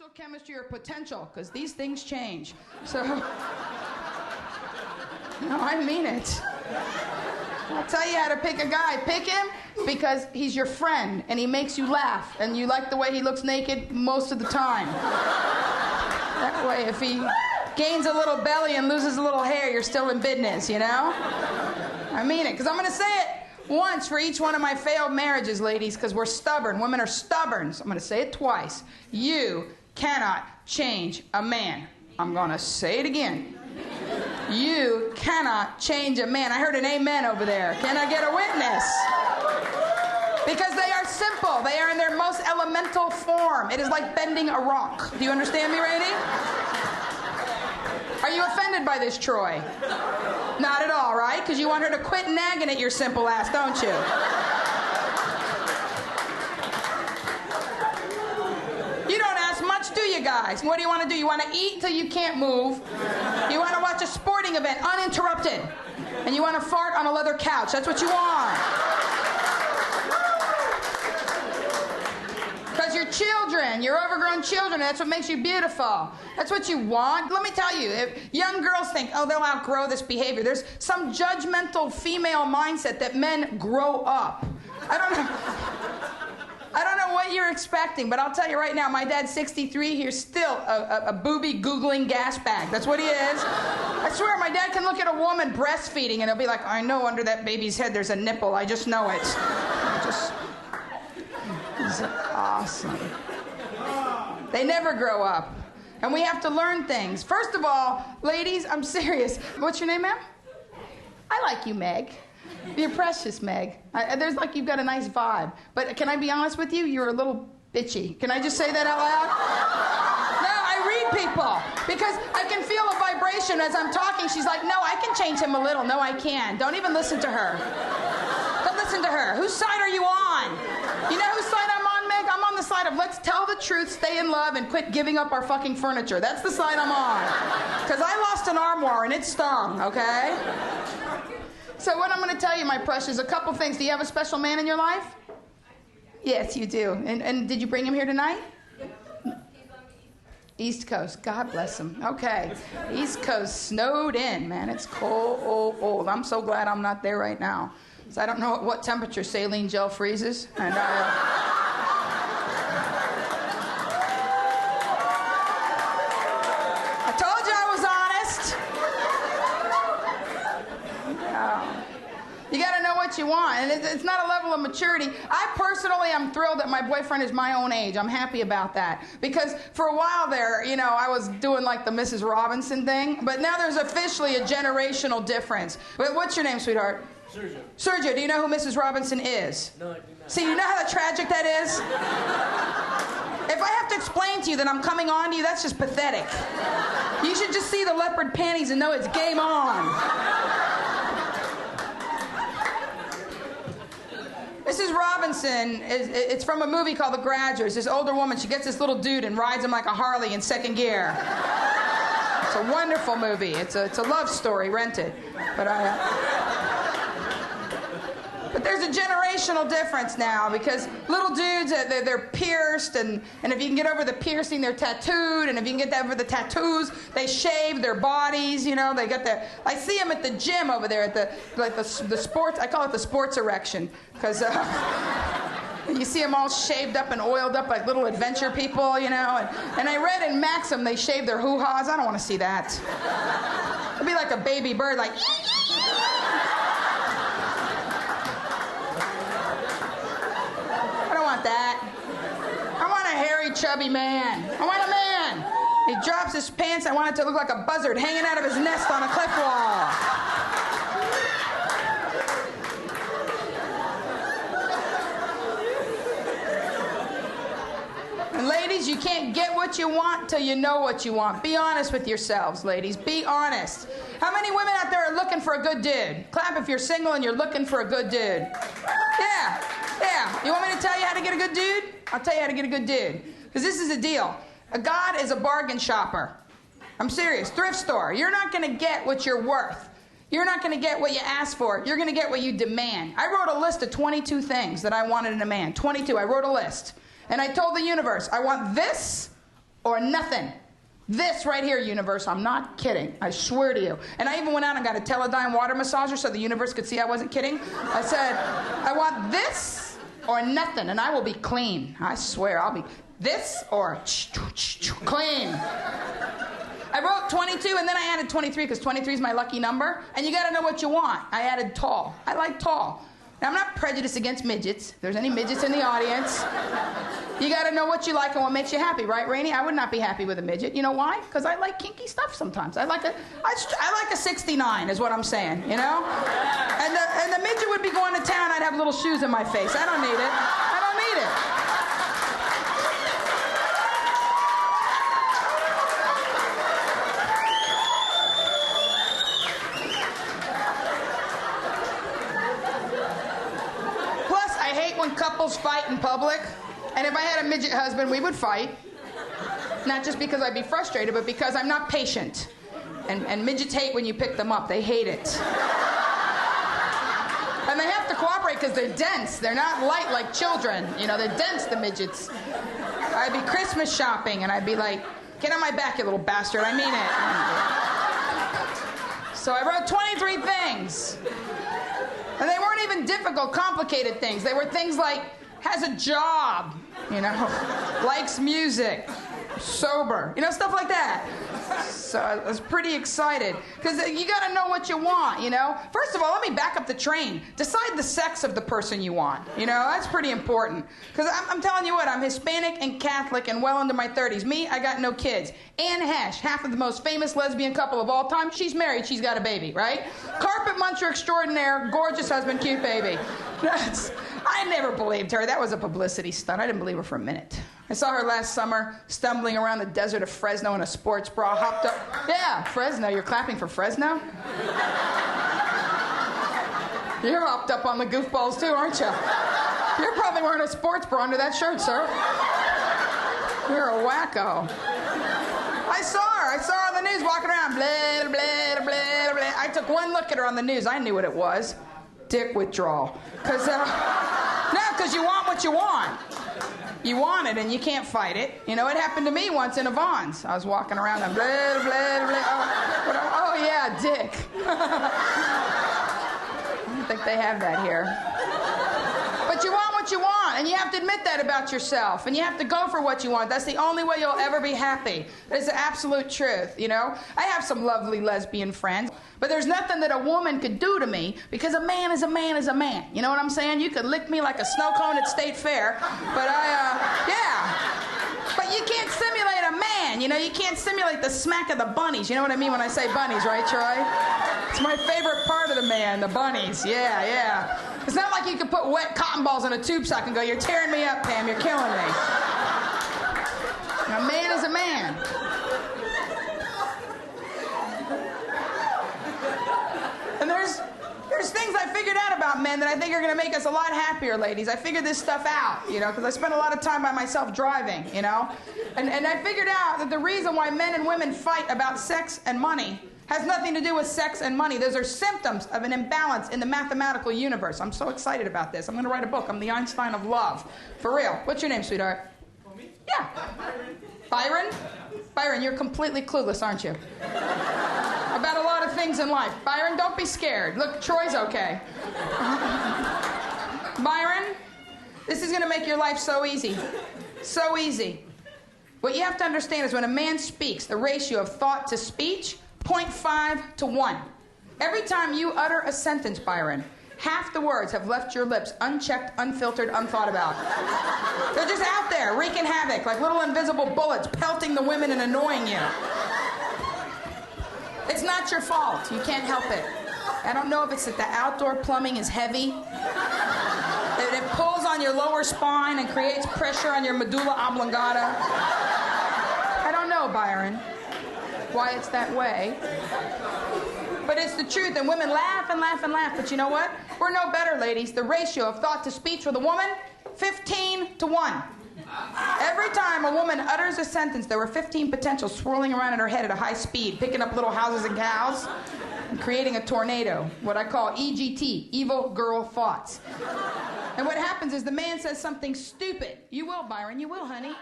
actual chemistry or potential, because these things change. So, no, I mean it. I'll tell you how to pick a guy. Pick him because he's your friend and he makes you laugh and you like the way he looks naked most of the time. That way, if he gains a little belly and loses a little hair, you're still in business, you know? I mean it, because I'm going to say it once for each one of my failed marriages, ladies, because we're stubborn. Women are stubborn. So I'm going to say it twice. You cannot change a man. I'm going to say it again. You cannot change a man. I heard an amen over there. Can I get a witness? Because they are simple. They are in their most elemental form. It is like bending a rock. Do you understand me, Rainey? Are you offended by this, Troy? Not at all, right? Because you want her to quit nagging at your simple ass, don't you? You don't ask much, do you guys? What do you want to do? You want to eat till you can't move. You want to watch a sporting event uninterrupted. And you want to fart on a leather couch. That's what you want. Because you're children. You're overgrown children. That's what makes you beautiful. That's what you want. Let me tell you, if young girls think, oh, they'll outgrow this behavior. There's some judgmental female mindset that men grow up. I don't know what you're expecting, but I'll tell you right now, my dad's 63. He's still a booby googling gas bag. That's what he is. I swear, my dad can look at a woman breastfeeding and he'll be like, I know under that baby's head there's a nipple. I just know it. He's awesome. They never grow up. And we have to learn things. First of all, ladies, I'm serious. What's your name, ma'am? I like you, Meg. You're precious, Meg. There's like you've got a nice vibe. But can I be honest with you? You're a little bitchy. Can I just say that out loud? No, I read people. Because I can feel a vibration as I'm talking. She's like, no, I can change him a little. No, I can't. Don't even listen to her. Don't listen to her. Whose side are you on? You know whose side I'm on, Meg? I'm on the side of let's tell the truth, stay in love, and quit giving up our fucking furniture. That's the side I'm on. Because I lost an armoire and it stung, okay? So what I'm going to tell you, my precious, a couple things. Do you have a special man in your life? Yes, you do. And did you bring him here tonight? East Coast. God bless him. Okay. East Coast snowed in, man. It's cold. I'm so glad I'm not there right now. So I don't know at what temperature saline gel freezes. And I told you I was honest. You got to know what you want, and it's not a level of maturity. I personally am thrilled that my boyfriend is my own age. I'm happy about that, because for a while there, you know, I was doing like the Mrs. Robinson thing, but now there's officially a generational difference. What's your name, sweetheart? Sergio. Sergio, do you know who Mrs. Robinson is? No, I do not. See, you know how tragic that is? If I have to explain to you that I'm coming on to you, that's just pathetic. You should just see the leopard panties and know it's game on. Mrs. Robinson, it's from a movie called The Graduates. This older woman, she gets this little dude and rides him like a Harley in second gear. It's a wonderful movie. It's a love story, rent it. But there's a generational difference now, because little dudes, they're pierced, and if you can get over the piercing, they're tattooed, and if you can get over the tattoos, they shave their bodies, you know, they got their, I see them at the gym over there at the sports, I call it the sports erection, because you see them all shaved up and oiled up like little adventure people, you know, and I read in Maxim they shave their hoo-haws. I don't want to see that. It'd be like a baby bird, like, that. I want a hairy, chubby man. I want a man. He drops his pants. I want it to look like a buzzard hanging out of his nest on a cliff wall. And ladies, you can't get what you want till you know what you want. Be honest with yourselves, ladies. Be honest. How many women out there are looking for a good dude? Clap if you're single and you're looking for a good dude. Yeah. You want me to tell you how to get a good dude? I'll tell you how to get a good dude. Because this is the deal. A God is a bargain shopper. I'm serious. Thrift store. You're not going to get what you're worth. You're not going to get what you ask for. You're going to get what you demand. I wrote a list of 22 things that I wanted in a man. 22. I wrote a list. And I told the universe, I want this, or nothing. This right here, universe, I'm not kidding. I swear to you. And I even went out and got a Teledyne water massager so the universe could see I wasn't kidding. I said, I want this or nothing, and I will be clean. I swear, I'll be this or clean. I wrote 22, and then I added 23 because 23 is my lucky number. And you got to know what you want. I added tall. I like tall. Now, I'm not prejudiced against midgets. If there's any midgets in the audience, you got to know what you like and what makes you happy, right, Rainey? I would not be happy with a midget. You know why? Because I like kinky stuff sometimes. I like a 69 is what I'm saying, you know? And the midget would be going to town. I'd have little shoes in my face. I don't need it. I don't need it. When couples fight in public, and if I had a midget husband, we would fight. Not just because I'd be frustrated, but because I'm not patient. And midgets hate when you pick them up. They hate it. And they have to cooperate because they're dense. They're not light like children. You know, they're dense, the midgets. I'd be Christmas shopping, and I'd be like, get on my back, you little bastard. I mean it. So I wrote 23 things. And they weren't even difficult, complicated things. They were things like, has a job, you know, likes music, sober, you know, stuff like that. So I was pretty excited. Because you got to know what you want, you know. First of all, let me back up the train. Decide the sex of the person you want. You know, that's pretty important. Because I'm telling you what, I'm Hispanic and Catholic and well into my 30s. Me, I got no kids. Anne Hesh, half of the most famous lesbian couple of all time, she's married, she's got a baby, right? Carpet muncher extraordinaire, gorgeous husband, cute baby. I never believed her. That was a publicity stunt. I didn't believe her for a minute. I saw her last summer stumbling around the desert of Fresno in a sports bra, hopped up. Yeah, Fresno. You're clapping for Fresno? You're hopped up on the goofballs too, aren't you? You're probably wearing a sports bra under that shirt, sir. You're a wacko. I saw her on the news walking around. Blah, blah, blah, blah. I took one look at her on the news. I knew what it was. Dick withdrawal. Because you want what you want. You want it and you can't fight it. You know, it happened to me once in a Vons. I was walking around and blah, blah, blah. Oh yeah, dick. I don't think they have that here. But you want what you want, and you have to admit that about yourself, and you have to go for what you want. That's the only way you'll ever be happy. It's the absolute truth, you know? I have some lovely lesbian friends, but there's nothing that a woman could do to me because a man is a man is a man. You know what I'm saying? You could lick me like a snow cone at State Fair, but But you can't simulate a man, you know? You can't simulate the smack of the bunnies. You know what I mean when I say bunnies, right, Troy? It's my favorite part of the man, the bunnies. Yeah, yeah. It's not like you can put wet cotton balls in a tube sock and go, you're tearing me up, Pam, you're killing me. A man is a man. And there's things I figured out about men that I think are going to make us a lot happier, ladies. I figured this stuff out, you know, because I spent a lot of time by myself driving, you know. And I figured out that the reason why men and women fight about sex and money has nothing to do with sex and money. Those are symptoms of an imbalance in the mathematical universe. I'm so excited about this. I'm going to write a book. I'm the Einstein of love. For real. What's your name, sweetheart? Me? Yeah. Byron? Byron, you're completely clueless, aren't you? About a lot of things in life. Byron, don't be scared. Look, Troy's okay. Byron, this is going to make your life so easy. So easy. What you have to understand is when a man speaks, the ratio of thought to speech, 0.5 to 1. Every time you utter a sentence, Byron, half the words have left your lips unchecked, unfiltered, unthought about. They're just out there, wreaking havoc, like little invisible bullets, pelting the women and annoying you. It's not your fault. You can't help it. I don't know if it's that the outdoor plumbing is heavy, that it pulls on your lower spine and creates pressure on your medulla oblongata. I don't know, Byron, why it's that way. But it's the truth, and women laugh and laugh and laugh. But you know what? We're no better, ladies. The ratio of thought to speech with a woman, 15 to 1. Every time a woman utters a sentence, there were 15 potentials swirling around in her head at a high speed, picking up little houses and cows, and creating a tornado, what I call EGT, evil girl thoughts. And what happens is the man says something stupid. You will, Byron, you will, honey.